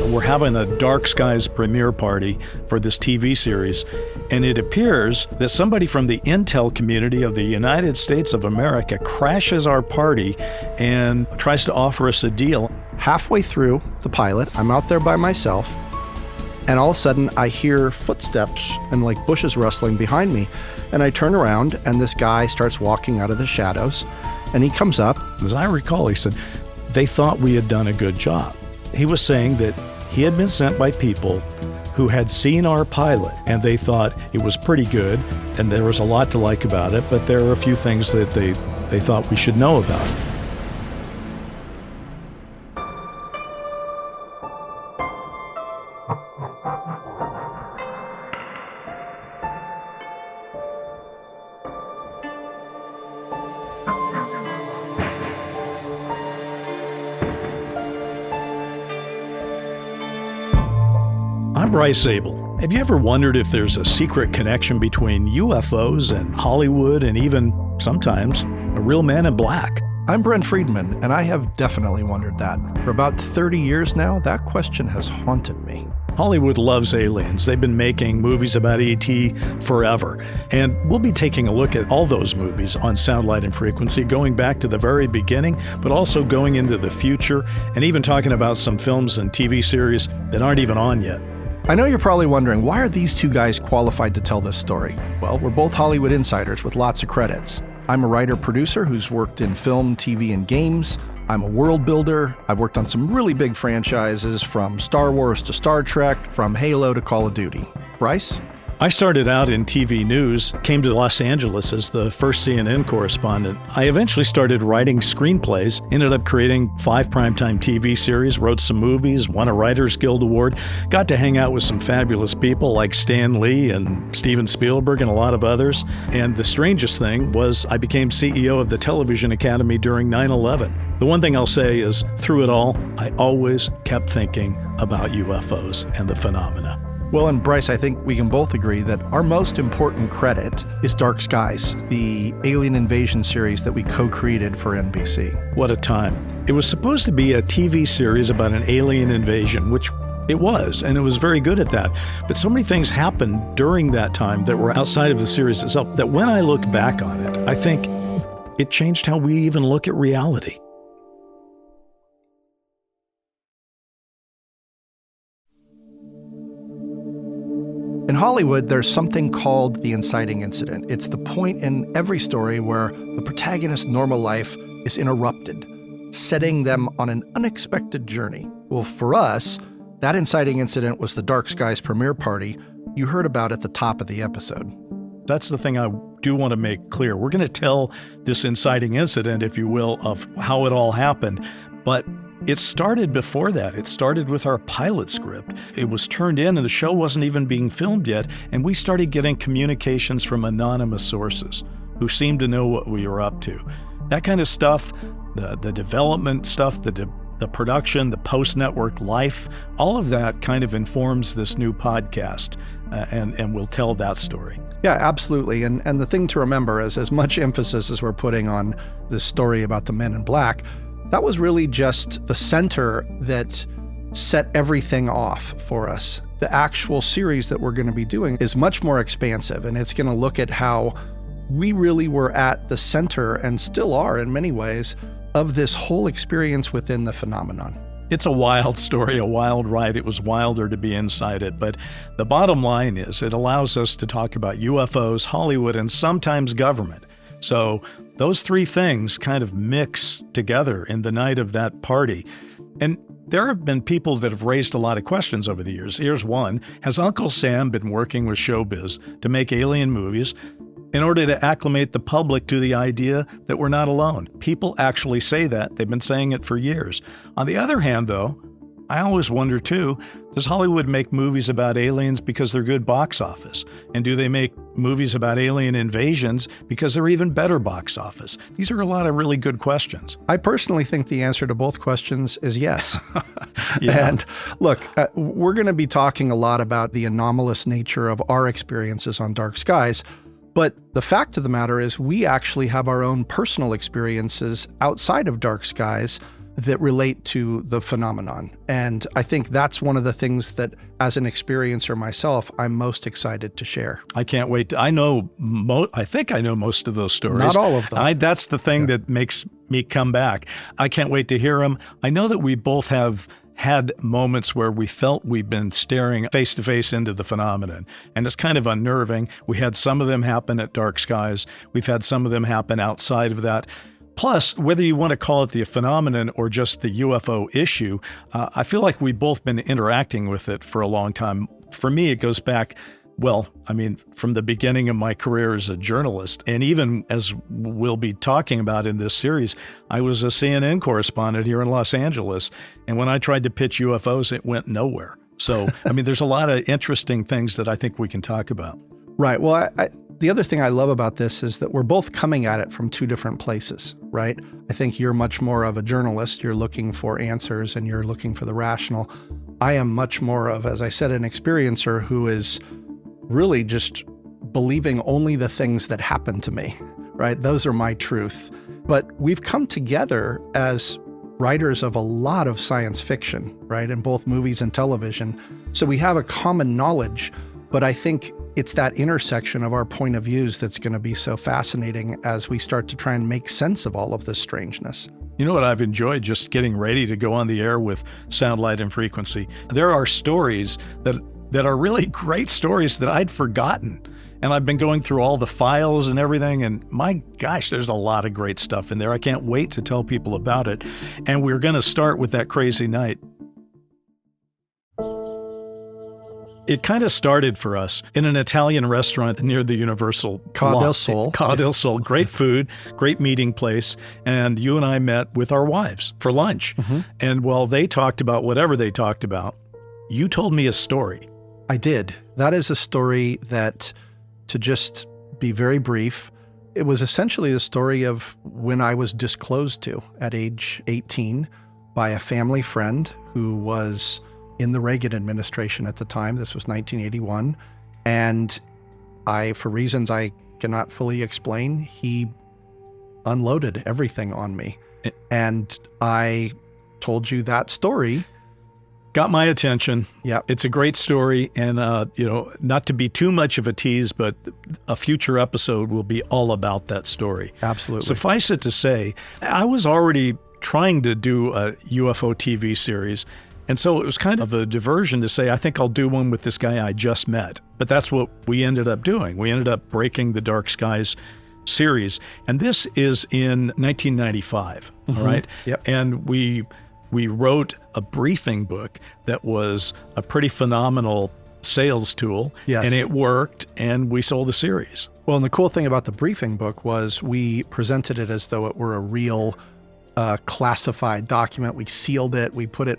We're having a Dark Skies premiere party for this TV series, and it appears that somebody from the intel community of the United States of America crashes our party and tries to offer us a deal. Halfway through the pilot, I'm out there by myself, and all of a sudden I hear footsteps and like bushes rustling behind me, and I turn around and this guy starts walking out of the shadows, and he comes up. As I recall, he said, they thought we had done a good job. He was saying that he had been sent by people who had seen our pilot, and they thought it was pretty good, and there was a lot to like about it, but there were a few things that they thought we should know about. I'm Bryce Zabel. Have you ever wondered if there's a secret connection between UFOs and Hollywood and even, sometimes, a real man in black? I'm Brent Friedman, and I have definitely wondered that. For about 30 years now, that question has haunted me. Hollywood loves aliens. They've been making movies about ET forever. And we'll be taking a look at all those movies on Sound, Light, and Frequency, going back to the very beginning, but also going into the future, and even talking about some films and TV series that aren't even on yet. I know you're probably wondering, why are these two guys qualified to tell this story? Well, we're both Hollywood insiders with lots of credits. I'm a writer-producer who's worked in film, TV, and games. I'm a world builder. I've worked on some really big franchises, from Star Wars to Star Trek, from Halo to Call of Duty. Bryce? I started out in TV news, came to Los Angeles as the first CNN correspondent. I eventually started writing screenplays, ended up creating 5 primetime TV series, wrote some movies, won a Writers Guild Award, got to hang out with some fabulous people like Stan Lee and Steven Spielberg and a lot of others. And the strangest thing was I became CEO of the Television Academy during 9/11. The one thing I'll say is, through it all, I always kept thinking about UFOs and the phenomena. Well, and Bryce, I think we can both agree that our most important credit is Dark Skies, the alien invasion series that we co-created for NBC. What a time. It was supposed to be a TV series about an alien invasion, which it was, and it was very good at that. But so many things happened during that time that were outside of the series itself that when I look back on it, I think it changed how we even look at reality. In Hollywood, there's something called the inciting incident. It's the point in every story where the protagonist's normal life is interrupted, setting them on an unexpected journey. Well, for us, that inciting incident was the Dark Skies premiere party you heard about at the top of the episode. That's the thing I do want to make clear. We're going to tell this inciting incident, if you will, of how it all happened, but it started before that. It started with our pilot script. It was turned in and the show wasn't even being filmed yet, and we started getting communications from anonymous sources who seemed to know what we were up to. That kind of stuff, the development stuff, the production, the post-network life, all of that kind of informs this new podcast, and we'll tell that story. Yeah, absolutely. And the thing to remember is, as much emphasis as we're putting on this story about the Men in Black, that was really just the center that set everything off for us. The actual series that we're going to be doing is much more expansive, and it's going to look at how we really were at the center, and still are in many ways, of this whole experience within the phenomenon. It's a wild story, a wild ride. It was wilder to be inside it. But the bottom line is it allows us to talk about UFOs, Hollywood, and sometimes government. So those 3 things kind of mix together in the night of that party. And there have been people that have raised a lot of questions over the years. Here's one. Has Uncle Sam been working with showbiz to make alien movies in order to acclimate the public to the idea that we're not alone? People actually say that. They've been saying it for years. On the other hand, though, I always wonder, too, does Hollywood make movies about aliens because they're good box office? And do they make movies about alien invasions because they're even better box office? These are a lot of really good questions. I personally think the answer to both questions is yes. Yeah. And look, we're going to be talking a lot about the anomalous nature of our experiences on Dark Skies. But the fact of the matter is we actually have our own personal experiences outside of Dark Skies that relate to the phenomenon. And I think that's one of the things that, as an experiencer myself, I'm most excited to share. I can't wait. I think I know most of those stories. Not all of them. That's the thing that makes me come back. I can't wait to hear them. I know that we both have had moments where we felt we've been staring face to face into the phenomenon, and it's kind of unnerving. We had some of them happen at Dark Skies. We've had some of them happen outside of that. Plus, whether you want to call it the phenomenon or just the UFO issue, I feel like we've both been interacting with it for a long time. For me, it goes back, from the beginning of my career as a journalist. And even as we'll be talking about in this series, I was a CNN correspondent here in Los Angeles. And when I tried to pitch UFOs, it went nowhere. So, there's a lot of interesting things that I think we can talk about. Right. Well, the other thing I love about this is that we're both coming at it from two different places, right? I think you're much more of a journalist. You're looking for answers and you're looking for the rational. I am much more of, as I said, an experiencer who is really just believing only the things that happen to me, right? Those are my truth. But we've come together as writers of a lot of science fiction, right? In both movies and television. So we have a common knowledge, but I think it's that intersection of our point of views that's going to be so fascinating as we start to try and make sense of all of this strangeness. You know what I've enjoyed just getting ready to go on the air with Sound, Light, and Frequency? There are stories that are really great stories that I'd forgotten. And I've been going through all the files and everything, and my gosh, there's a lot of great stuff in there. I can't wait to tell people about it. And we're going to start with that crazy night. It kind of started for us in an Italian restaurant near the Universal Ca del Sol. Ca del Sol. Great food, great meeting place. And you and I met with our wives for lunch. Mm-hmm. And while they talked about whatever they talked about, you told me a story. I did. That is a story that, to just be very brief, it was essentially the story of when I was disclosed to at age 18 by a family friend who was in the Reagan administration at the time. This was 1981. And for reasons I cannot fully explain, he unloaded everything on me. And I told you that story. Got my attention. Yeah. It's a great story. And, not to be too much of a tease, but a future episode will be all about that story. Absolutely. Suffice it to say, I was already trying to do a UFO TV series. And so it was kind of a diversion to say, I think I'll do one with this guy I just met. But that's what we ended up doing. We ended up breaking the Dark Skies series. And this is in 1995, all right? Yep. And we wrote a briefing book that was a pretty phenomenal sales tool. Yes. And it worked, and we sold the series. Well, and the cool thing about the briefing book was we presented it as though it were a real classified document. We sealed it,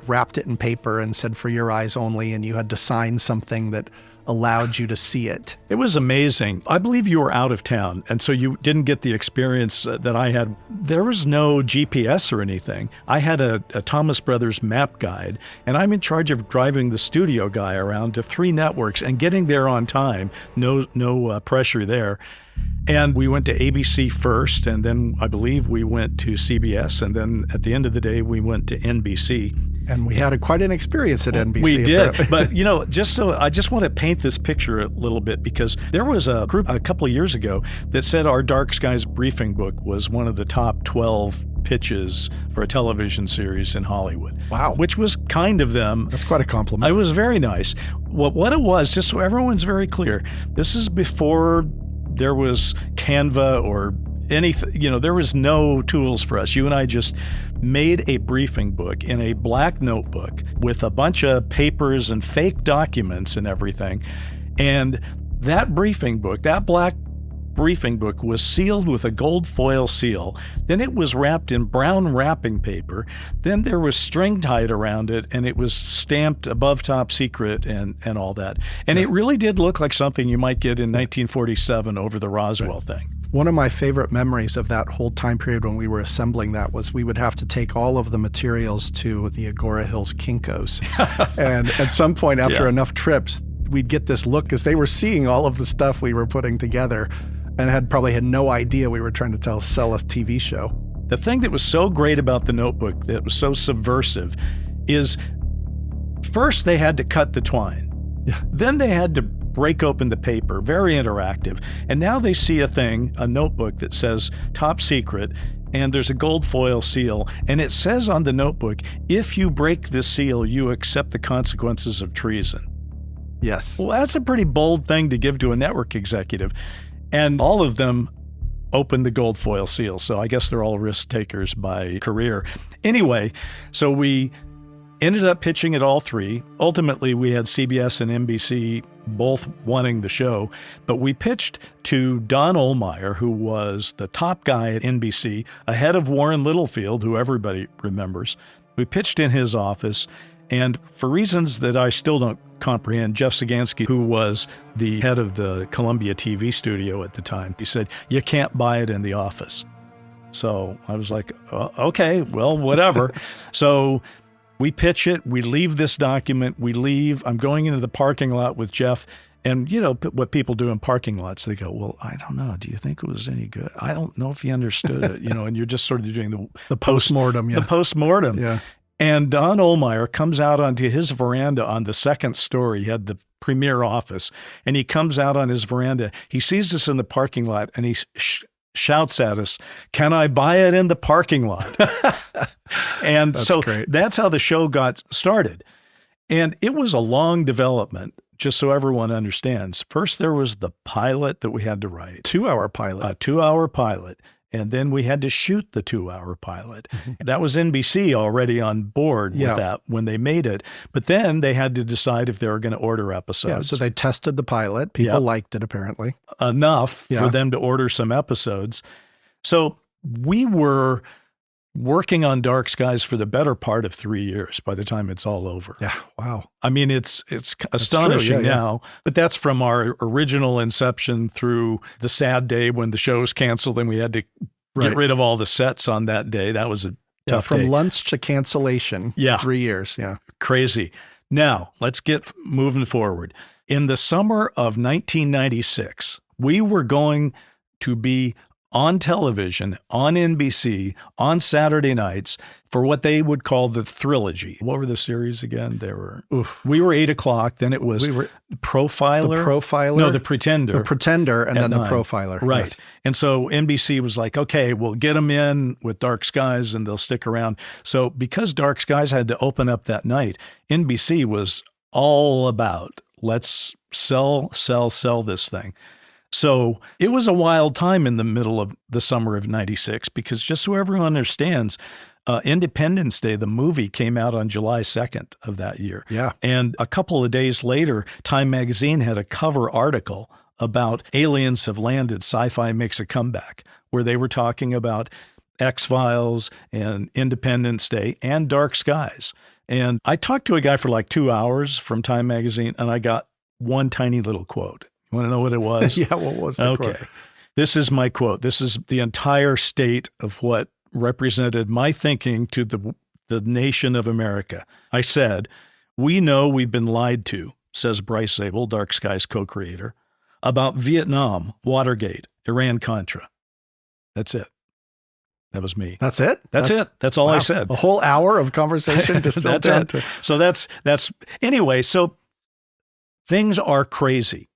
wrapped it in paper and said, for your eyes only, and you had to sign something that allowed you to see it. It was amazing. I believe you were out of town, and so you didn't get the experience that I had. There was no GPS or anything. I had a Thomas Brothers map guide, and I'm in charge of driving the studio guy around to 3 networks and getting there on time. No pressure there. And we went to ABC first, and then I believe we went to CBS, and then at the end of the day, we went to NBC. And we had quite an experience at NBC. We did. But, I just want to paint this picture a little bit, because there was a group a couple of years ago that said our Dark Skies briefing book was one of the top 12 pitches for a television series in Hollywood. Wow. Which was kind of them. That's quite a compliment. It was very nice. What it was, just so everyone's very clear, this is before there was Canva or anything, there was no tools for us. You and I just made a briefing book in a black notebook with a bunch of papers and fake documents and everything. And that briefing book, that black briefing book, was sealed with a gold foil seal. Then it was wrapped in brown wrapping paper. Then there was string tied around it, and it was stamped above top secret and all that. And it really did look like something you might get in 1947 over the Roswell thing. One of my favorite memories of that whole time period when we were assembling that was we would have to take all of the materials to the Agora Hills Kinko's. And at some point after enough trips, we'd get this look because they were seeing all of the stuff we were putting together and probably had no idea we were trying to sell a TV show. The thing that was so great about The Notebook, that was so subversive, is first they had to cut the twine. Yeah. Then they had to break open the paper, very interactive. And now they see a notebook that says top secret, and there's a gold foil seal. And it says on the notebook, if you break this seal, you accept the consequences of treason. Yes. Well, that's a pretty bold thing to give to a network executive. And all of them opened the gold foil seal. So I guess they're all risk takers by career. Anyway, so we ended up pitching it all three. Ultimately, we had CBS and NBC both wanting the show, but we pitched to Don Ohlmeyer, who was the top guy at NBC, ahead of Warren Littlefield, who everybody remembers. We pitched in his office, and for reasons that I still don't comprehend, Jeff Sagansky, who was the head of the Columbia TV studio at the time, he said, "You can't buy it in the office." So I was like, okay, well, whatever. So we pitch it, we leave this document, we leave. I'm going into the parking lot with Jeff. And you know what people do in parking lots, they go, well, I don't know. Do you think it was any good? I don't know if he understood it, and you're just sort of doing the postmortem. Yeah. The postmortem. Yeah. And Don Ohlmeyer comes out onto his veranda on the second story. He had the premier office, and he comes out on his veranda. He sees us in the parking lot, and he shouts at us, "Can I buy it in the parking lot?" And so that's how the show got started. And it was a long development, just so everyone understands. First, there was the pilot that we had to write. 2-hour pilot. A 2-hour pilot. And then we had to shoot the 2-hour pilot. Mm-hmm. That was NBC already on board with that when they made it. But then they had to decide if they were going to order episodes. Yeah, so they tested the pilot. People liked it, apparently. Enough for them to order some episodes. So we were working on Dark Skies for the better part of 3 years by the time it's all over. Yeah, wow. I mean, it's astonishing now, but that's from our original inception through the sad day when the show was canceled and we had to get rid of all the sets on that day. That was a tough from day. lunch to cancellation. 3 years. Yeah. Crazy. Now, let's get moving forward. In the summer of 1996, we were going to be on television, on NBC, on Saturday nights for what they would call the Trilogy. What were the series again? We were 8 o'clock. Then it was Profiler. The Profiler. No, The Pretender. The Pretender, and then 9. The Profiler. Right. Yes. And so NBC was like, okay, we'll get them in with Dark Skies and they'll stick around. So because Dark Skies had to open up that night, NBC was all about, let's sell this thing. So it was a wild time in the middle of the summer of 96 because just so everyone understands, Independence Day, the movie, came out on July 2nd of that year. Yeah. And a couple of days later, Time Magazine had a cover article about aliens have landed, sci-fi makes a comeback, where they were talking about X-Files and Independence Day and Dark Skies. And I talked to a guy for like 2 hours from Time Magazine, and I got one tiny little quote. You want to know what it was? Yeah, what was the quote? Okay. This is my quote. This is the entire state of what represented my thinking to the nation of America. I said, "We know we've been lied to," says Bryce Zabel, Dark Skies co-creator, "about Vietnam, Watergate, Iran-Contra." That's it. That was me. That's it? That's it. That's all I said. A whole hour of conversation to still down to. So that's anyway, so things are crazy,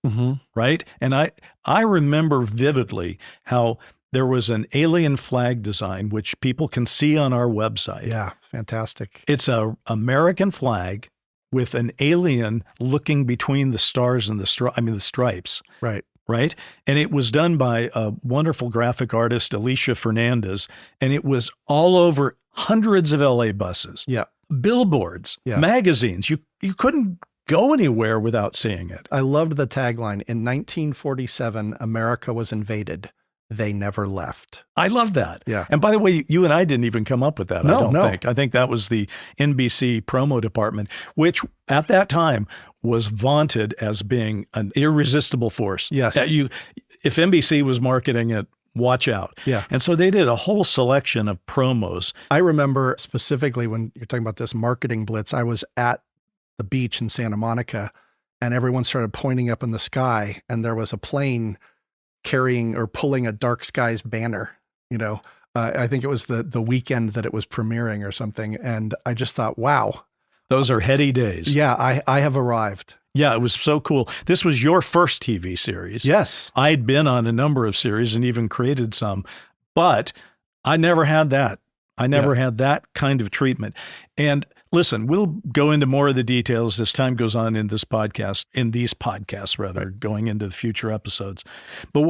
right? And I remember vividly how there was an alien flag design, which people can see on our website. Yeah, fantastic. It's a American flag with an alien looking between the stars and the stripes. Right. Right? And it was done by a wonderful graphic artist, Alicia Fernandez, and it was all over hundreds of LA buses. Yeah. Billboards, magazines. You couldn't go anywhere without seeing it. I loved the tagline. In 1947, America was invaded. They never left. I love that. Yeah. And by the way, you and I didn't even come up with that, I don't think. I think that was the NBC promo department, which at that time was vaunted as being an irresistible force. Yes. If NBC was marketing it, watch out. Yeah. And so they did a whole selection of promos. I remember specifically when you're talking about this marketing blitz, I was at the beach in Santa Monica and everyone started pointing up in the sky and there was a plane carrying or pulling a Dark Skies banner, I think it was the weekend that it was premiering or something. And I just thought, wow. Those are heady days. Yeah, I have arrived. Yeah, it was so cool. This was your first TV series. Yes. I'd been on a number of series and even created some, but I never had that. I never had that kind of treatment. And listen, we'll go into more of the details as time goes on in these podcasts, going into the future episodes. But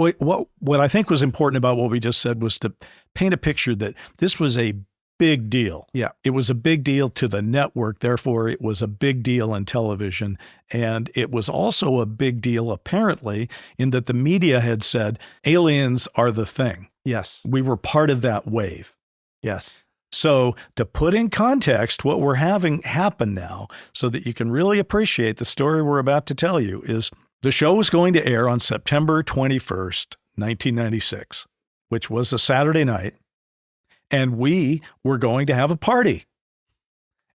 what I think was important about what we just said was to paint a picture that this was a big deal. Yeah. It was a big deal to the network. Therefore, it was a big deal in television. And it was also a big deal, apparently, in that the media had said aliens are the thing. Yes. We were part of that wave. Yes. So to put in context what we're having happen now so that you can really appreciate the story we're about to tell you is the show was going to air on September 21st, 1996, which was a Saturday night. And we were going to have a party.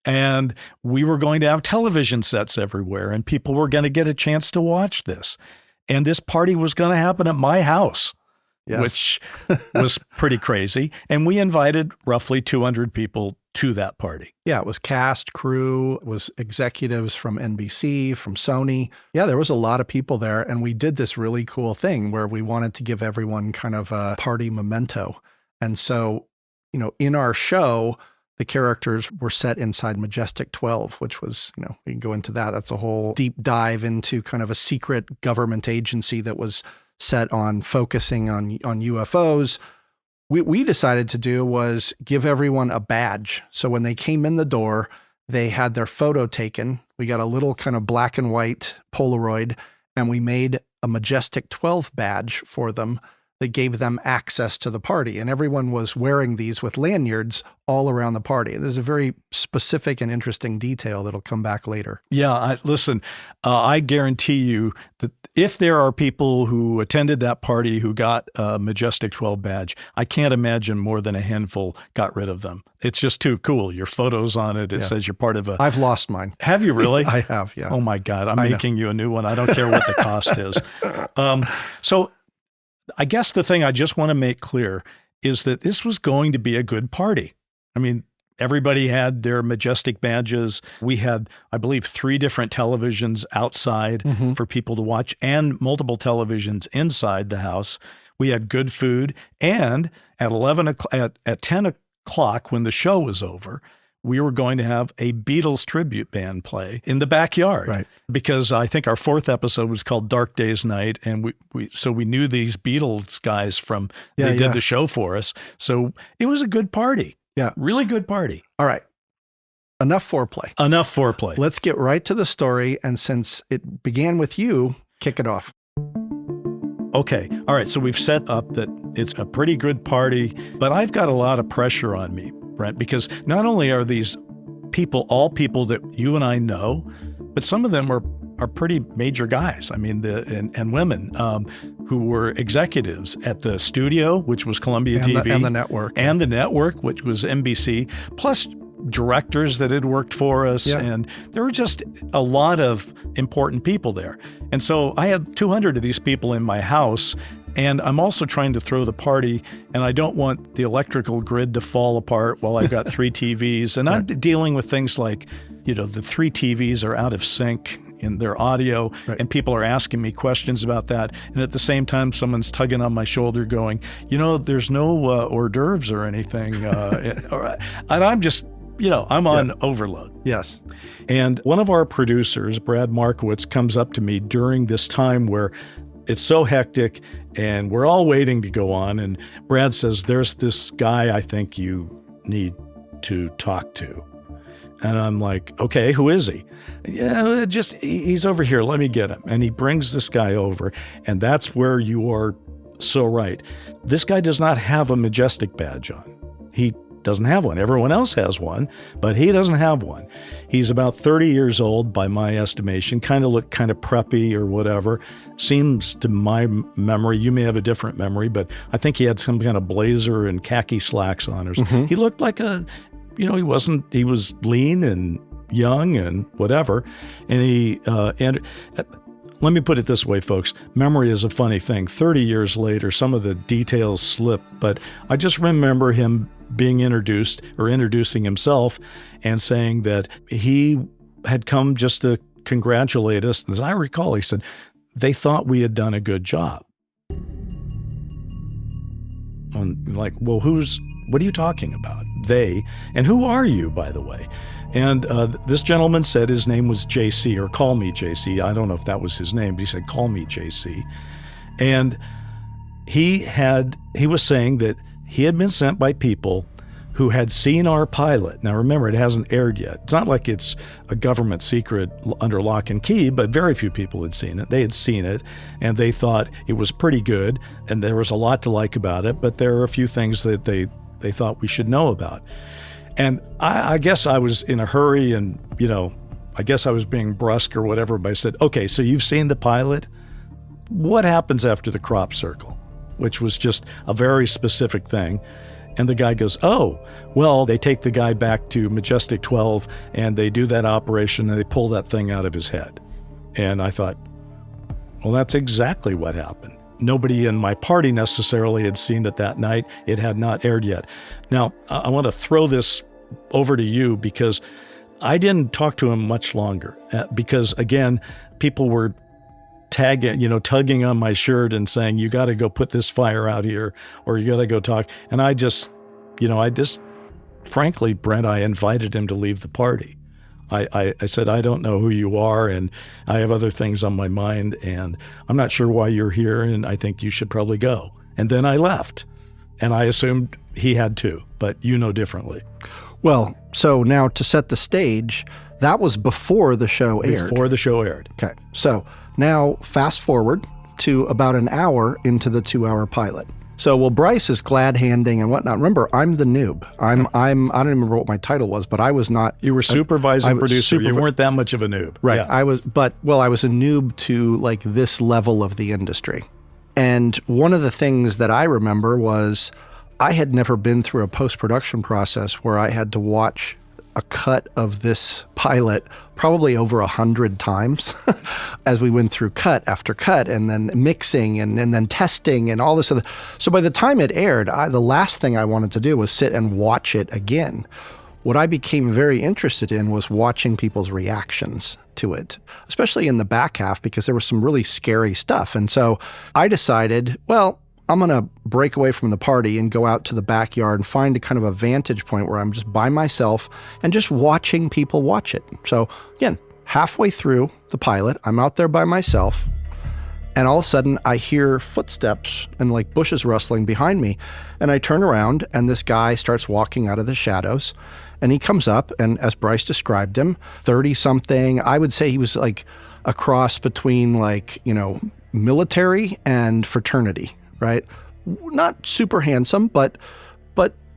And we were going to have television sets everywhere. And people were going to get a chance to watch this. And this party was going to happen at my house, which was pretty crazy. And we invited roughly 200 people to that party. Yeah, it was cast, crew, it was executives from NBC, from Sony. Yeah, there was a lot of people there. And we did this really cool thing where we wanted to give everyone kind of a party memento. And so, in our show, the characters were set inside Majestic 12, which was, we can go into that. That's a whole deep dive into kind of a secret government agency that was set on focusing on UFOs. What we decided to do was give everyone a badge. So when they came in the door, they had their photo taken. We got a little kind of black and white Polaroid, and we made a Majestic 12 badge for them that gave them access to the party. And everyone was wearing these with lanyards all around the party. There's a very specific and interesting detail that'll come back later. Yeah, listen, I guarantee you that if there are people who attended that party who got a Majestic 12 badge, I can't imagine more than a handful got rid of them. It's just too cool. Your photo's on it. It says you're part of a... I've lost mine. Have you really? I have, yeah. Oh my God, I'm making you a new one. I don't care what the cost is. So I guess the thing I just want to make clear is that this was going to be a good party. I mean, everybody had their Majestic badges. We had, I believe, 3 different televisions outside for people to watch and multiple televisions inside the house. We had good food. And at 10 o'clock when the show was over, we were going to have a Beatles tribute band play in the backyard. Right. Because I think our 4th episode was called Dark Days Night. And we knew these Beatles guys from, they did the show for us. So it was a good party. Yeah. Really good party. All right. Enough foreplay. Enough foreplay. Let's get right to the story. And since it began with you, kick it off. Okay. All right. So we've set up that it's a pretty good party, but I've got a lot of pressure on me, Brent, because not only are these people, all people that you and I know, but some of them are pretty major guys. I mean, and women who were executives at the studio, which was Columbia TV. And the network. And the network, which was NBC, plus directors that had worked for us. Yeah. And there were just a lot of important people there. And so I had 200 of these people in my house. And I'm also trying to throw the party, and I don't want the electrical grid to fall apart while I've got 3 TVs. And I'm dealing with things like, the 3 TVs are out of sync in their audio, and people are asking me questions about that. And at the same time, someone's tugging on my shoulder going, there's no hors d'oeuvres or anything. And I'm just, I'm on overload. Yes. And one of our producers, Brad Markowitz, comes up to me during this time where it's so hectic and we're all waiting to go on. And Brad says, there's this guy I think you need to talk to. And I'm like, okay, who is he? Yeah, he's over here. Let me get him. And he brings this guy over. And that's where you are so right. This guy does not have a Majestic badge on. He doesn't have one. Everyone else has one, but he doesn't have one. He's about 30 years old by my estimation, looked kind of preppy or whatever. Seems to my memory, you may have a different memory, but I think he had some kind of blazer and khaki slacks on. He looked like he was lean and young and whatever. And let me put it this way, folks. Memory is a funny thing. 30 years later, some of the details slip, but I just remember him being introduced or introducing himself and saying that he had come just to congratulate us. As I recall, he said, they thought we had done a good job. I'm like, well, what are you talking about? They, and who are you, by the way? And this gentleman said his name was JC, or call me JC. I don't know if that was his name, but he said, call me JC. And he was saying that he had been sent by people who had seen our pilot. Now remember, it hasn't aired yet. It's not like it's a government secret under lock and key, but very few people had seen it. They had seen it, and they thought it was pretty good, and there was a lot to like about it, but there are a few things that they thought we should know about. And I guess I was in a hurry, and, I guess I was being brusque or whatever, but I said, okay, so you've seen the pilot? What happens after the crop circle? Which was just a very specific thing. And the guy goes, oh, well, they take the guy back to Majestic 12 and they do that operation and they pull that thing out of his head. And I thought, well, that's exactly what happened. Nobody in my party necessarily had seen it that night. It had not aired yet. Now, I want to throw this over to you because I didn't talk to him much longer because, again, people were tugging on my shirt and saying, you got to go put this fire out here, or you got to go talk. And I just, frankly, Brent, I invited him to leave the party. I said, I don't know who you are, and I have other things on my mind, and I'm not sure why you're here, and I think you should probably go. And then I left, and I assumed he had too, but you know differently. Well, so now to set the stage, that was before the show aired. Before the show aired. Okay, so now fast forward to about an hour into the 2-hour pilot. So, Bryce is glad-handing and whatnot. Remember, I'm the noob. I don't even remember what my title was, but I was not. You were supervising producer. You weren't that much of a noob. Right. Yeah. I was a noob to like this level of the industry. And one of the things that I remember was I had never been through a post-production process where I had to watch a cut of this pilot probably over 100 times as we went through cut after cut and then mixing and then testing and all this other. So by the time it aired, the last thing I wanted to do was sit and watch it again. What I became very interested in was watching people's reactions to it, especially in the back half, because there was some really scary stuff. And so I decided, well, I'm going to break away from the party and go out to the backyard and find a kind of a vantage point where I'm just by myself and just watching people watch it. So again, halfway through the pilot, I'm out there by myself, and all of a sudden I hear footsteps and like bushes rustling behind me. And I turn around and this guy starts walking out of the shadows, and he comes up, and as Bryce described him, 30-something, I would say he was like a cross between military and fraternity. Right? Not super handsome, but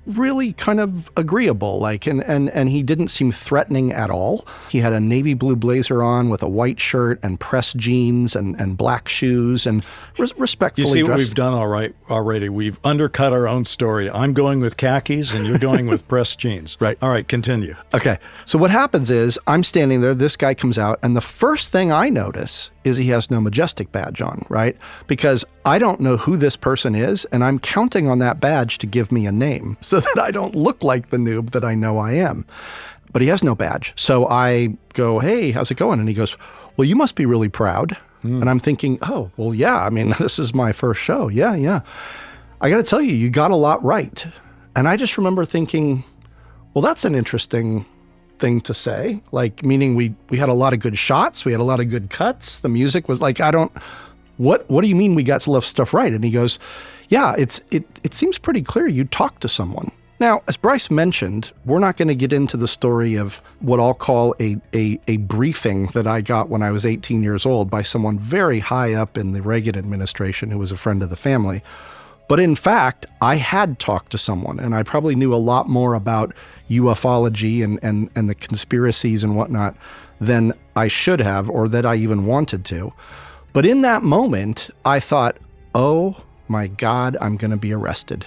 really kind of agreeable, and he didn't seem threatening at all. He had a navy blue blazer on with a white shirt and pressed jeans and black shoes and respectfully dressed. You see what dressed. we've done already? We've undercut our own story. I'm going with khakis and you're going with pressed jeans. Right. All right, continue. Okay. So what happens is I'm standing there, this guy comes out, and the first thing I notice is he has no Majestic badge on, right? Because I don't know who this person is, and I'm counting on that badge to give me a name so that I don't look like the noob that I know I am. But he has no badge. So I go, hey, how's it going? And he goes, well, you must be really proud. And I'm thinking, oh, well, yeah, I mean, this is my first show. Yeah. I got to tell you, you got a lot right. And I just remember thinking, well, that's an interesting thing to say, meaning we had a lot of good shots, we had a lot of good cuts, the music was like, what do you mean we got some stuff right? And he goes, yeah, it seems pretty clear you talked to someone. Now, as Bryce mentioned, we're not going to get into the story of what I'll call a briefing that I got when I was 18 years old by someone very high up in the Reagan administration who was a friend of the family. But in fact, I had talked to someone, and I probably knew a lot more about ufology and the conspiracies and whatnot than I should have, or that I even wanted to. But in that moment, I thought, oh my God, I'm going to be arrested.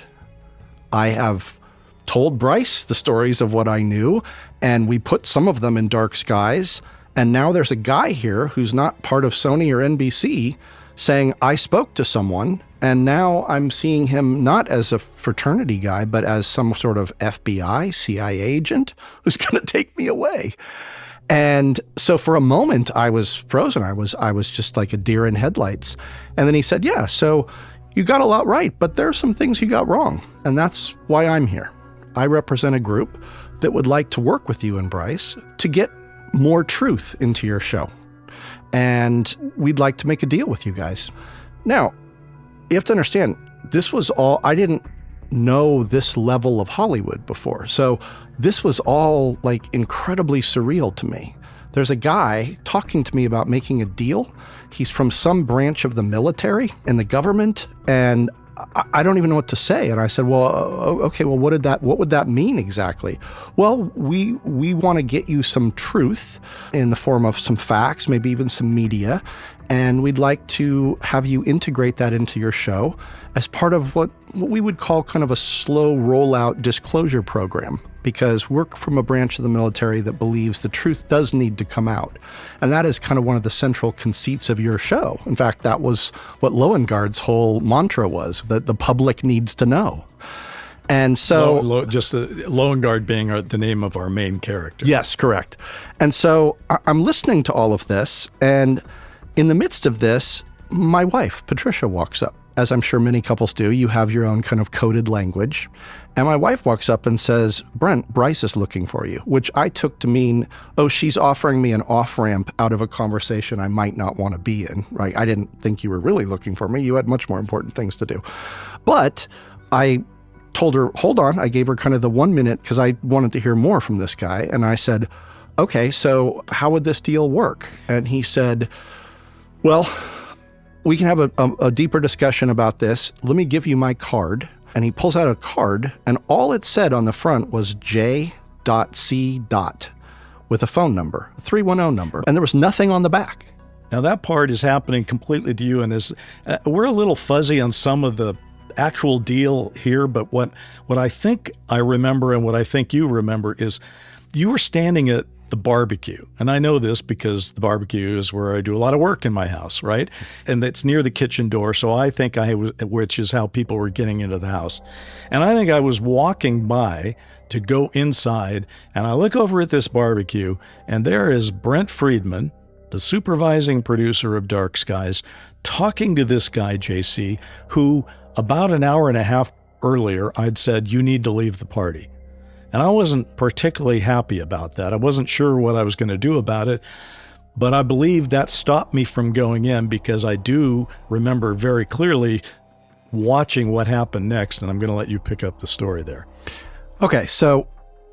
I have told Bryce the stories of what I knew, and we put some of them in Dark Skies, And now there's a guy here who's not part of Sony or NBC saying, I spoke to someone, and now I'm seeing him not as a fraternity guy, but as some sort of FBI, CIA agent who's going to take me away. And so for a moment, I was frozen. I was just like a deer in headlights. And then he said, yeah, so you got a lot right, but there are some things you got wrong. And that's why I'm here. I represent a group that would like to work with you and Bryce to get more truth into your show. And we'd like to make a deal with you guys. Now, you have to understand, this was all, I didn't know this level of Hollywood before. So this was all like incredibly surreal to me. There's a guy talking to me about making a deal. He's from some branch of the military and the government, and I don't even know what to say. And I said, well, okay, well, what would that mean exactly? Well, we want to get you some truth in the form of some facts, maybe even some media. And we'd like to have you integrate that into your show as part of what we would call kind of a slow rollout disclosure program, because we're from a branch of the military that believes the truth does need to come out. And that is kind of one of the central conceits of your show. In fact, that was what Lowengarde's whole mantra was, that the public needs to know. And so... Lowengarde being the name of our main character. Yes, correct. And so I'm listening to all of this, and in the midst of this, my wife, Patricia, walks up. As I'm sure many couples do, you have your own kind of coded language. And my wife walks up and says, Brent, Bryce is looking for you, which I took to mean, oh, she's offering me an off-ramp out of a conversation I might not want to be in, right? I didn't think you were really looking for me. You had much more important things to do. But I told her, hold on. I gave her kind of the 1 minute because I wanted to hear more from this guy. And I said, okay, so how would this deal work? And he said, well, we can have a deeper discussion about this. Let me give you my card. And he pulls out a card, and all it said on the front was J.C. with a phone number, a 310 number. And there was nothing on the back. Now that part is happening completely to you, and we're a little fuzzy on some of the actual deal here, but what I think I remember and what I think you remember is you were standing at the barbecue. And I know this because the barbecue is where I do a lot of work in my house, right? And it's near the kitchen door. So I think which is how people were getting into the house. And I think I was walking by to go inside, and I look over at this barbecue, and there is Brent Friedman, the supervising producer of Dark Skies, talking to this guy, JC, who about an hour and a half earlier, I'd said, you need to leave the party. And I wasn't particularly happy about that. I wasn't sure what I was going to do about it, but I believe that stopped me from going in because I do remember very clearly watching what happened next, and I'm going to let you pick up the story there. Okay, so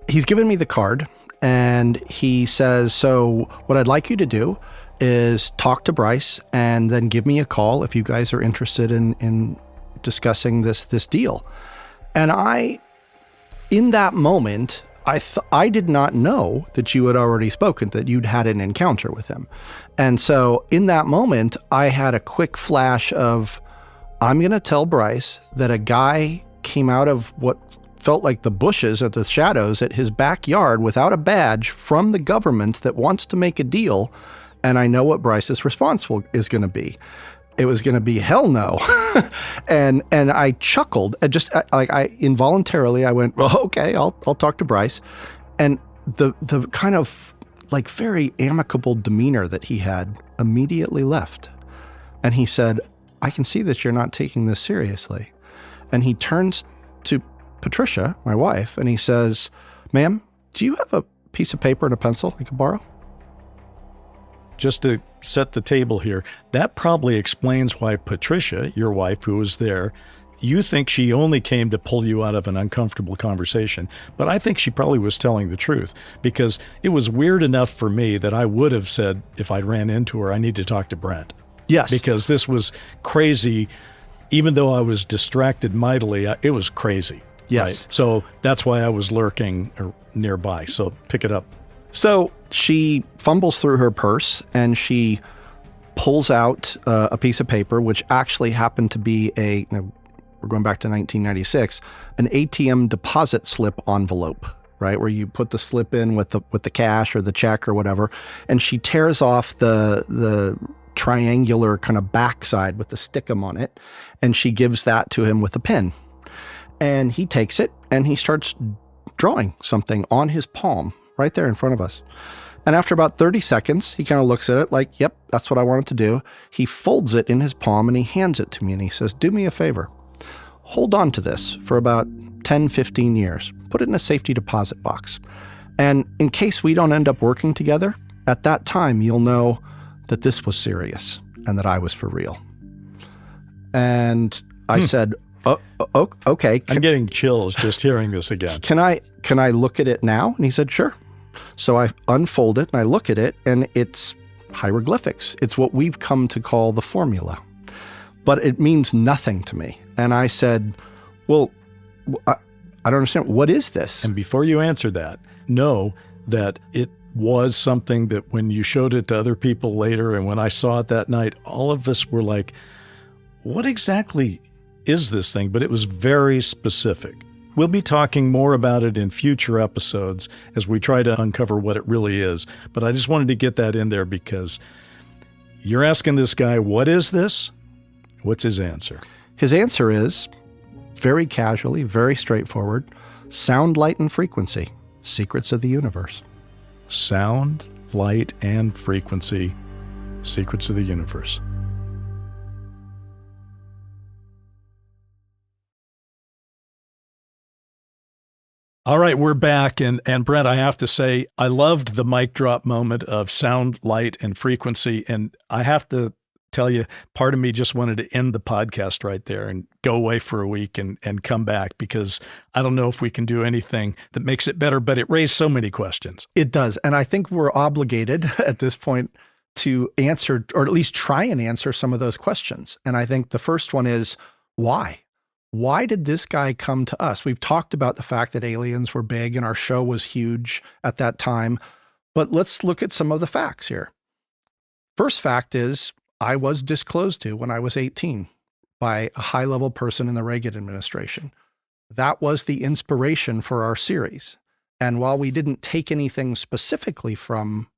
he's given me the card, and he says, so what I'd like you to do is talk to Bryce and then give me a call if you guys are interested in discussing this deal. And in that moment, I did not know that you had already spoken, that you'd had an encounter with him. And so in that moment, I had a quick flash of, I'm going to tell Bryce that a guy came out of what felt like the bushes or the shadows at his backyard without a badge from the government that wants to make a deal. And I know what Bryce's response is going to be. It was going to be, hell no. and I chuckled. I involuntarily, I went, well, okay, I'll talk to Bryce. And the kind of like very amicable demeanor that he had immediately left. And he said, I can see that you're not taking this seriously. And he turns to Patricia, my wife, and he says, ma'am, do you have a piece of paper and a pencil I could borrow? Just to set the table here, that probably explains why Patricia, your wife who was there, you think she only came to pull you out of an uncomfortable conversation. But I think she probably was telling the truth, because it was weird enough for me that I would have said, if I ran into her, I need to talk to Brent. Yes. Because this was crazy. Even though I was distracted mightily, it was crazy. Yes. Right? So that's why I was lurking nearby. So pick it up. So she fumbles through her purse and she pulls out a piece of paper, which actually happened to be we're going back to 1996, an ATM deposit slip envelope, right? Where you put the slip in with the cash or the check or whatever. And she tears off the triangular kind of backside with the stickum on it. And she gives that to him with a pen. And he takes it and he starts drawing something on his palm right there in front of us. And after about 30 seconds, he kind of looks at it like, yep, that's what I wanted to do. He folds it in his palm and he hands it to me and he says, do me a favor. Hold on to this for about 10, 15 years. Put it in a safety deposit box. And in case we don't end up working together, at that time, you'll know that this was serious and that I was for real. And I said, oh, okay. I'm getting chills just hearing this again. Can I look at it now? And he said, sure. So I unfold it and I look at it and it's hieroglyphics. It's what we've come to call the formula. But it means nothing to me. And I said, well, I don't understand. What is this? And before you answer that, know that it was something that when you showed it to other people later and when I saw it that night, all of us were like, what exactly is this thing? But it was very specific. We'll be talking more about it in future episodes as we try to uncover what it really is. But I just wanted to get that in there because you're asking this guy, what is this? What's his answer? His answer is, very casually, very straightforward, sound, light, and frequency, secrets of the universe. Sound, light, and frequency, secrets of the universe. All right, we're back. And Brent, I have to say, I loved the mic drop moment of sound, light, and frequency. And I have to tell you, part of me just wanted to end the podcast right there and go away for a week and come back because I don't know if we can do anything that makes it better, but it raised so many questions. It does. And I think we're obligated at this point to answer, or at least try and answer some of those questions. And I think the first one is, why? Why did this guy come to us? We've talked about the fact that aliens were big and our show was huge at that time, but let's look at some of the facts here. First fact is, I was disclosed to when I was 18 by a high-level person in the Reagan administration. That was the inspiration for our series. And while we didn't take anything specifically from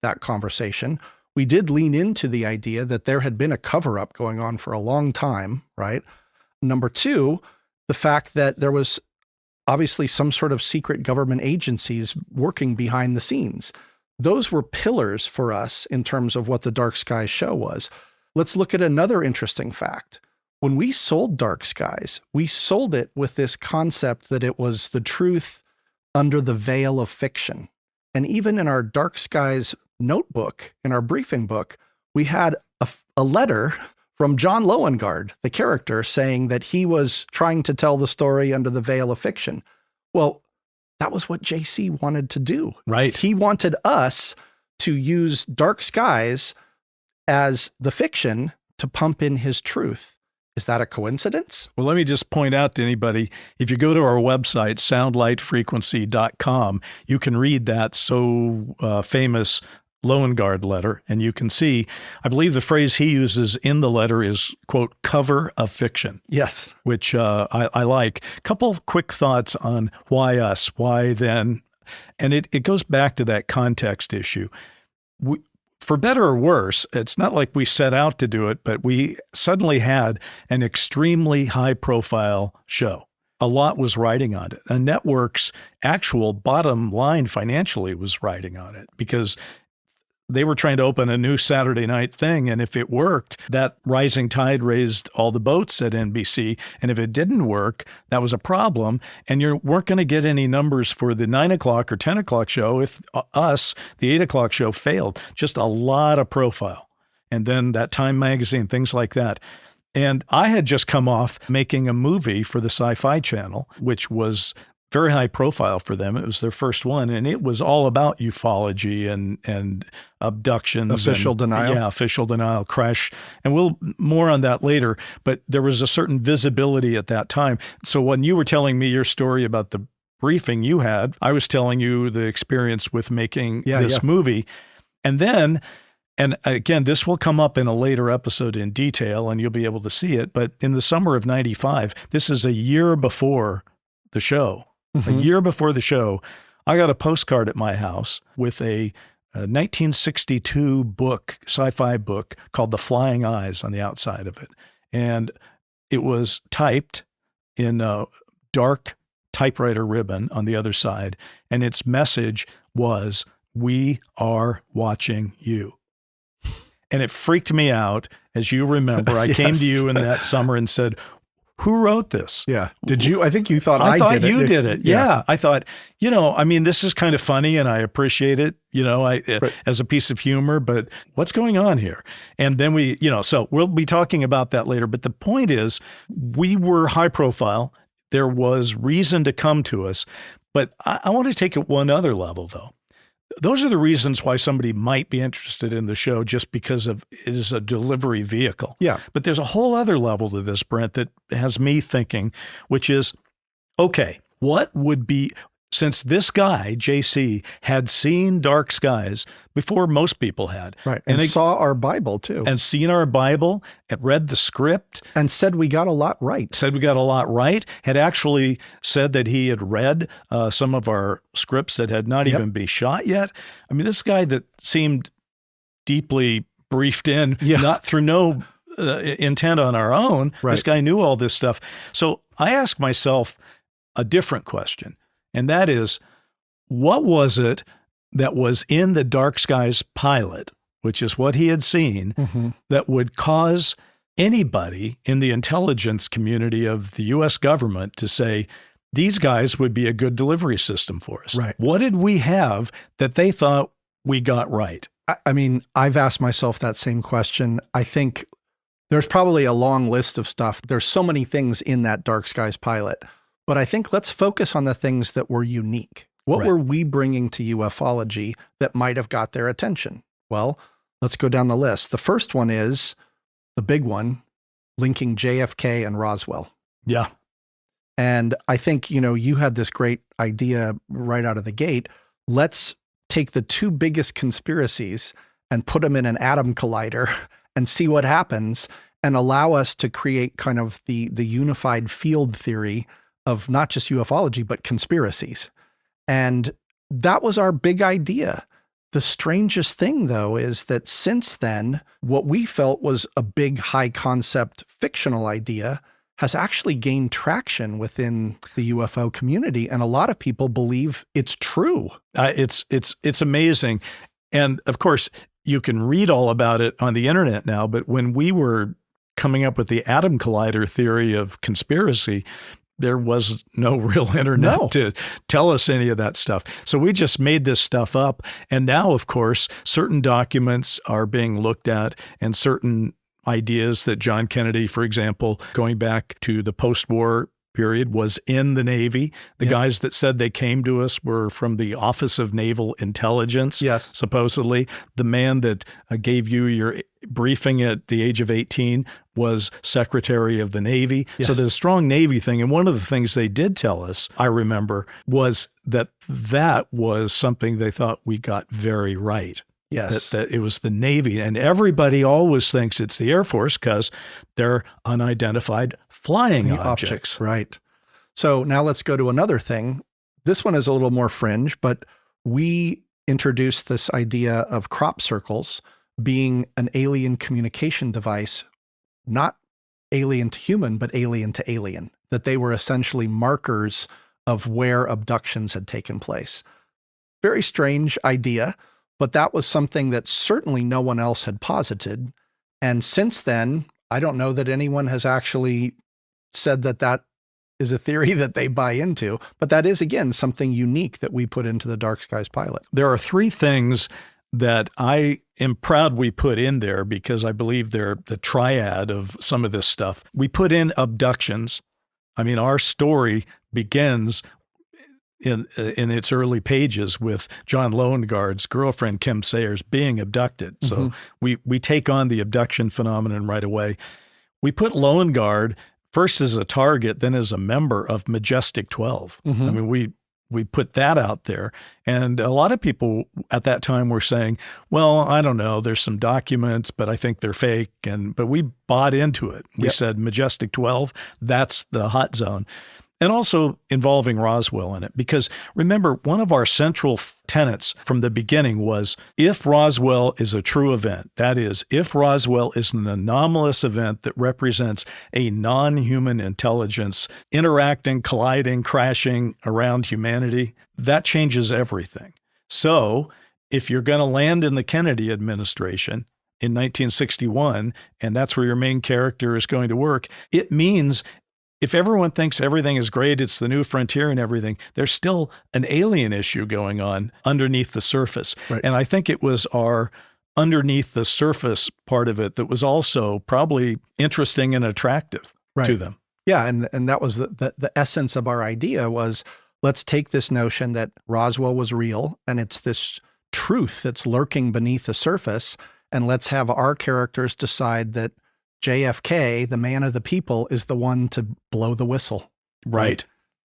that conversation, we did lean into the idea that there had been a cover-up going on for a long time, right? Number two, the fact that there was obviously some sort of secret government agencies working behind the scenes. Those were pillars for us in terms of what the Dark Skies show was. Let's look at another interesting fact. When we sold Dark Skies, we sold it with this concept that it was the truth under the veil of fiction. And even in our Dark Skies notebook, in our briefing book, we had a letter from John Loengard, the character, saying that he was trying to tell the story under the veil of fiction. Well, that was what JC wanted to do. Right. He wanted us to use Dark Skies as the fiction to pump in his truth. Is that a coincidence? Well, let me just point out to anybody, if you go to our website, soundlightfrequency.com, you can read that so famous Loengard letter, and you can see, I believe the phrase he uses in the letter is, quote, cover of fiction. Yes. Which I like. A couple of quick thoughts on why us, why then, and it goes back to that context issue. For better or worse, it's not like we set out to do it, but we suddenly had an extremely high-profile show. A lot was riding on it. A network's actual bottom line financially was riding on it because they were trying to open a new Saturday night thing, and if it worked, that rising tide raised all the boats at NBC, and if it didn't work, that was a problem, and you weren't going to get any numbers for the 9 o'clock or 10 o'clock show if the 8 o'clock show, failed. Just a lot of profile. And then that Time magazine, things like that. And I had just come off making a movie for the Sci-Fi Channel, which was very high profile for them. It was their first one, and it was all about ufology and abductions. Official denial. Yeah, official denial, crash. And we'll more on that later, but there was a certain visibility at that time. So when you were telling me your story about the briefing you had, I was telling you the experience with making this movie. And then, and again, this will come up in a later episode in detail, and you'll be able to see it, but in the summer of 95, this is a year before the show. A year before the show, I got a postcard at my house with a 1962 book, sci-fi book called The Flying Eyes on the outside of it. And it was typed in a dark typewriter ribbon on the other side. And its message was, "We are watching you." And it freaked me out. As you remember, I came to you in that summer and said, "Who wrote this?" Yeah. Did you? I think you thought I thought did it. you did it. Yeah. I thought, I mean, this is kind of funny and I appreciate it, as a piece of humor, but what's going on here? And then so we'll be talking about that later. But the point is, we were high profile. There was reason to come to us. But I want to take it one other level, though. Those are the reasons why somebody might be interested in the show, just because it is a delivery vehicle. Yeah. But there's a whole other level to this, Brent, that has me thinking, which is, okay, what would be, since this guy, JC, had seen dark skies before most people had. Right. And saw our Bible too. And seen our Bible, and read the script. And said we got a lot right. Had actually said that he had read some of our scripts that had not even been shot yet. I mean, this guy that seemed deeply briefed in, not through no intent on our own. Right. This guy knew all this stuff. So I asked myself a different question. And that is, what was it that was in the Dark Skies pilot, which is what he had seen, that would cause anybody in the intelligence community of the U.S. government to say, these guys would be a good delivery system for us? Right. What did we have that they thought we got right? I mean, I've asked myself that same question. I think there's probably a long list of stuff. There's so many things in that Dark Skies pilot. But I think let's focus on the things that were unique. What were we bringing to ufology that might have got their attention? Well, let's go down the list. The first one is the big one, linking JFK and Roswell. Yeah. And I think, you had this great idea right out of the gate. Let's take the two biggest conspiracies and put them in an atom collider and see what happens, and allow us to create kind of the unified field theory of not just ufology, but conspiracies. And that was our big idea. The strangest thing, though, is that since then, what we felt was a big, high concept fictional idea has actually gained traction within the UFO community. And a lot of people believe it's true. It's amazing. And of course, you can read all about it on the internet now. But when we were coming up with the atom collider theory of conspiracy, there was no real internet to tell us any of that stuff. So we just made this stuff up. And now, of course, certain documents are being looked at, and certain ideas that John Kennedy, for example, going back to the post-war period, was in the Navy. The guys that said they came to us were from the Office of Naval Intelligence, supposedly. The man that gave you your briefing at the age of 18 was Secretary of the Navy. So there's a strong Navy thing. And one of the things they did tell us, I remember, was that was something they thought we got very right. Yes. That it was the Navy. And everybody always thinks it's the Air Force because they're unidentified flying objects. Right. So now let's go to another thing. This one is a little more fringe, but we introduced this idea of crop circles being an alien communication device, not alien to human, but alien to alien, that they were essentially markers of where abductions had taken place. Very strange idea, but that was something that certainly no one else had posited. And since then, I don't know that anyone has actually said that is a theory that they buy into, but that is, again, something unique that we put into the Dark Skies pilot. There are three things that I am proud we put in there because I believe they're the triad of some of this stuff. We put in abductions. I mean, our story begins in its early pages with John Lowengar's girlfriend, Kim Sayers, being abducted. So we take on the abduction phenomenon right away. We put Lowengard first as a target, then as a member of Majestic 12. I mean, we put that out there. And a lot of people at that time were saying, well, I don't know, there's some documents, but I think they're fake. But we bought into it. We said Majestic 12, that's the hot zone. And also involving Roswell in it. Because remember, one of our central tenets from the beginning was if Roswell is a true event, that is, if Roswell is an anomalous event that represents a non-human intelligence interacting, colliding, crashing around humanity, that changes everything. So if you're going to land in the Kennedy administration in 1961, and that's where your main character is going to work, it means if everyone thinks everything is great, it's the new frontier and everything, there's still an alien issue going on underneath the surface. Right. And I think it was our underneath the surface part of it that was also probably interesting and attractive to them. Yeah, and that was the essence of our idea was, let's take this notion that Roswell was real and it's this truth that's lurking beneath the surface, and let's have our characters decide that JFK, the man of the people, is the one to blow the whistle. Right.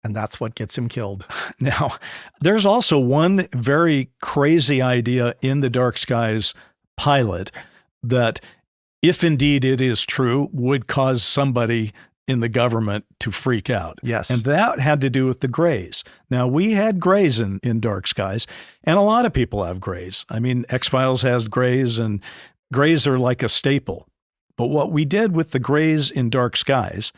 And that's what gets him killed. Now, there's also one very crazy idea in the Dark Skies pilot that, if indeed it is true, would cause somebody in the government to freak out. Yes. And that had to do with the Greys. Now, we had Greys in Dark Skies, and a lot of people have Greys. I mean, X-Files has Greys, and Greys are like a staple. But what we did with the Greys in Dark Skies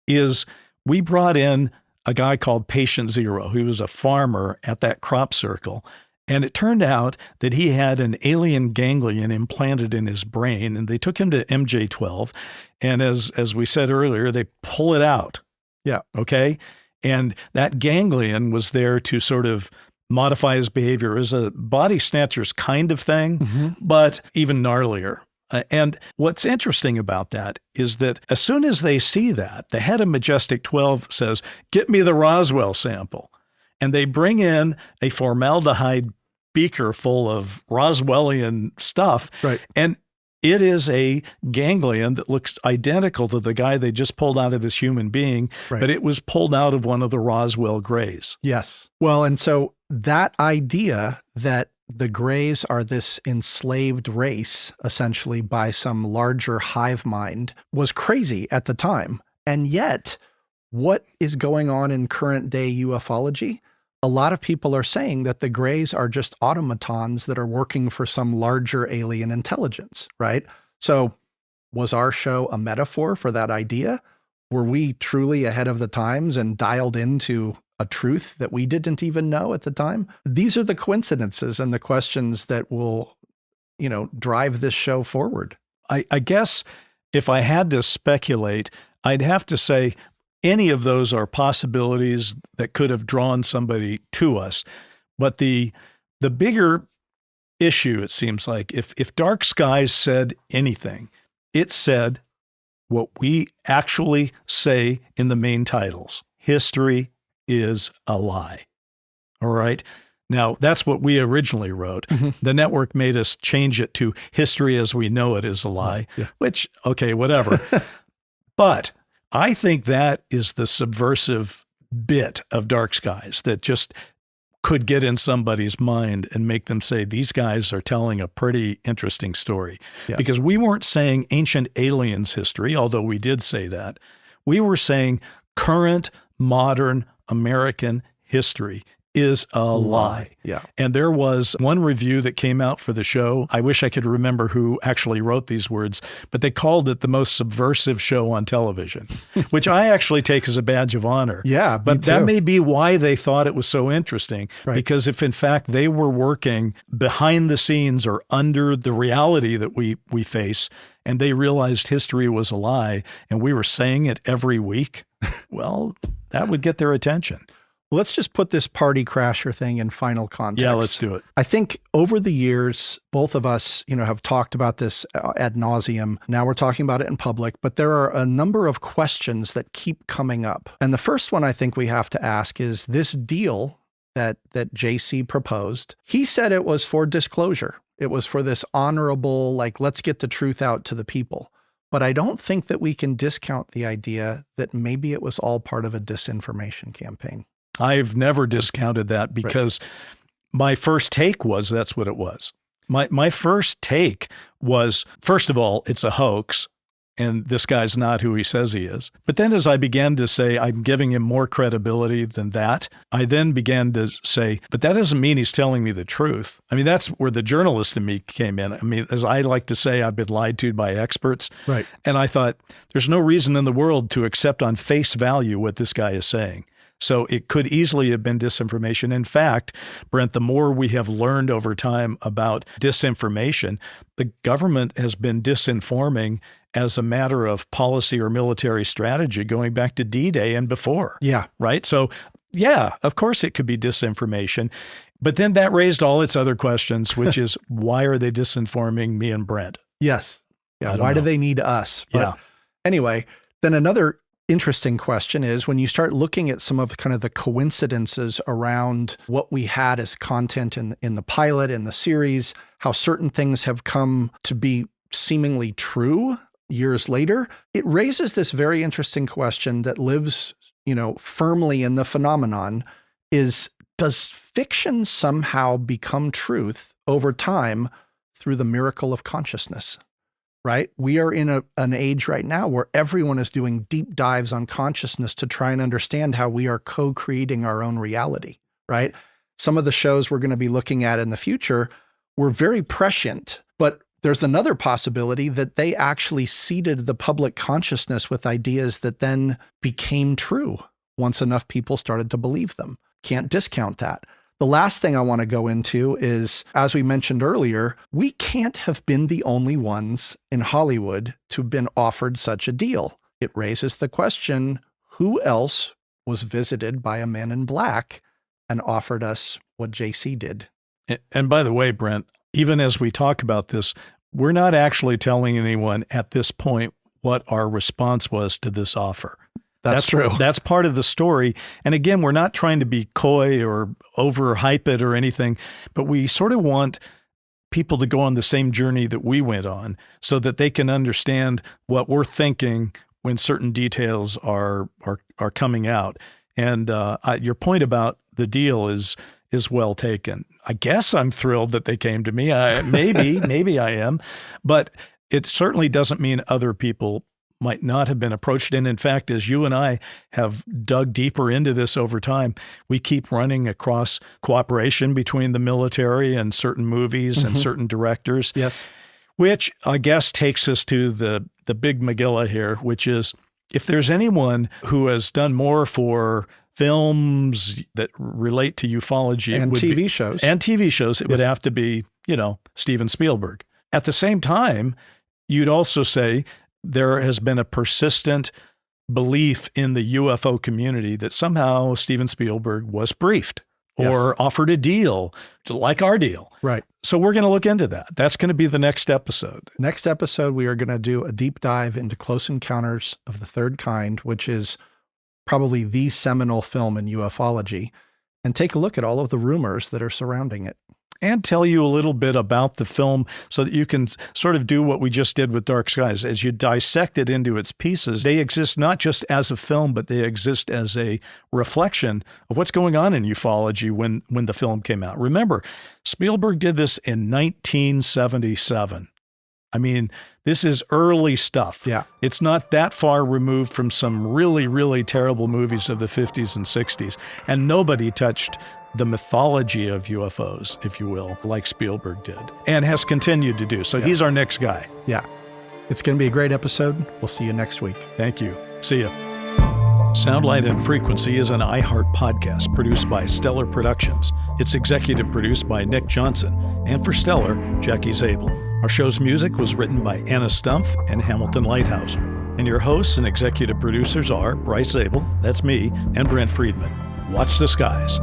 is we brought in a guy called Patient Zero, who was a farmer at that crop circle. And it turned out that he had an alien ganglion implanted in his brain, and they took him to MJ12. And as we said earlier, they pull it out. Yeah. Okay. And that ganglion was there to sort of modify his behavior as a body snatcher's kind of thing, but even gnarlier. And what's interesting about that is that as soon as they see that, the head of Majestic 12 says, "Get me the Roswell sample." And they bring in a formaldehyde beaker full of Roswellian stuff. Right. And it is a ganglion that looks identical to the guy they just pulled out of this human being, Right. but it was pulled out of one of the Roswell Greys. Yes. Well, and so that idea that the Greys are this enslaved race, essentially by some larger hive mind, was crazy at the time. And yet, what is going on in current day ufology? A lot of people are saying that the Greys are just automatons that are working for some larger alien intelligence, right? So was our show a metaphor for that idea? Were we truly ahead of the times and dialed into a truth that we didn't even know at the time? These are the coincidences and the questions that will, drive this show forward. I guess if I had to speculate, I'd have to say any of those are possibilities that could have drawn somebody to us. But the bigger issue, it seems like, if Dark Skies said anything, it said what we actually say in the main titles: history is a lie. All right. Now, that's what we originally wrote. The network made us change it to history as we know it is a lie, which, okay, whatever. But I think that is the subversive bit of Dark Skies that just could get in somebody's mind and make them say, these guys are telling a pretty interesting story. Yeah. Because we weren't saying ancient aliens history, although we did say that. We were saying current, modern American history is a lie. Yeah. And there was one review that came out for the show. I wish I could remember who actually wrote these words, but they called it the most subversive show on television, which I actually take as a badge of honor. Yeah, but that may be why they thought it was so interesting, because if in fact they were working behind the scenes or under the reality that we face, and they realized history was a lie and we were saying it every week, well, that would get their attention. Let's just put this party crasher thing in final context. Yeah, let's do it. I think over the years, both of us, have talked about this ad nauseum. Now we're talking about it in public, but there are a number of questions that keep coming up. And the first one I think we have to ask is this deal that JC proposed. He said it was for disclosure. It was for this honorable, let's get the truth out to the people. But I don't think that we can discount the idea that maybe it was all part of a disinformation campaign. I've never discounted that because my first take was that's what it was. My first take was, first of all, it's a hoax. and this guy's not who he says he is. But then as I began to say, I'm giving him more credibility than that, I then began to say, but that doesn't mean he's telling me the truth. I mean, that's where the journalist in me came in. I mean, as I like to say, I've been lied to by experts. Right. And I thought, there's no reason in the world to accept on face value what this guy is saying. So it could easily have been disinformation. In fact, Brent, the more we have learned over time about disinformation, the government has been disinforming as a matter of policy or military strategy going back to D-Day and before. Yeah. Right? So, yeah, of course it could be disinformation. But then that raised all its other questions, which is, why are they disinforming me and Brent? Yes. Yeah. don't Why do know. they need us? But Yeah. anyway, then another interesting question is when you start looking at some of kind of the coincidences around what we had as content in the pilot, in the series, how certain things have come to be seemingly true years later, it raises this very interesting question that lives, firmly in the phenomenon is, does fiction somehow become truth over time through the miracle of consciousness? Right? We are in an age right now where everyone is doing deep dives on consciousness to try and understand how we are co-creating our own reality, right? Some of the shows we're going to be looking at in the future were very prescient, but there's another possibility that they actually seeded the public consciousness with ideas that then became true once enough people started to believe them. Can't discount that. The last thing I want to go into is, as we mentioned earlier, we can't have been the only ones in Hollywood to have been offered such a deal. It raises the question, who else was visited by a man in black and offered us what JC did? And by the way, Brent, even as we talk about this, we're not actually telling anyone at this point what our response was to this offer. That's true. That's part of the story. And again, we're not trying to be coy or overhype it or anything, but we sort of want people to go on the same journey that we went on so that they can understand what we're thinking when certain details are coming out. And your point about the deal is well taken. I guess I'm thrilled that they came to me. Maybe I am, but it certainly doesn't mean other people might not have been approached. And in fact, as you and I have dug deeper into this over time, we keep running across cooperation between the military and certain movies and certain directors. Yes. Which I guess takes us to the big Megillah here, which is if there's anyone who has done more for films that relate to ufology And TV shows. And TV shows, it would have to be, Steven Spielberg. At the same time, you'd also say there has been a persistent belief in the UFO community that somehow Steven Spielberg was briefed or offered a deal like our deal. Right. So we're going to look into that. That's going to be the next episode. Next episode, we are going to do a deep dive into Close Encounters of the Third Kind, which is probably the seminal film in ufology, and take a look at all of the rumors that are surrounding it. And tell you a little bit about the film so that you can sort of do what we just did with Dark Skies. As you dissect it into its pieces, they exist not just as a film, but they exist as a reflection of what's going on in ufology when the film came out. Remember, Spielberg did this in 1977. I mean, this is early stuff. Yeah. It's not that far removed from some really, really terrible movies of the 50s and 60s. And nobody touched the mythology of UFOs, if you will, like Spielberg did, and has continued to do. So he's our next guy. Yeah. It's going to be a great episode. We'll see you next week. Thank you. See ya. Soundlight and Frequency is an iHeart podcast produced by Stellar Productions. It's executive produced by Nick Johnson, and for Stellar, Jackie Zabel. Our show's music was written by Anna Stumpf and Hamilton Lighthouser. And your hosts and executive producers are Bryce Zabel, that's me, and Brent Friedman. Watch the skies.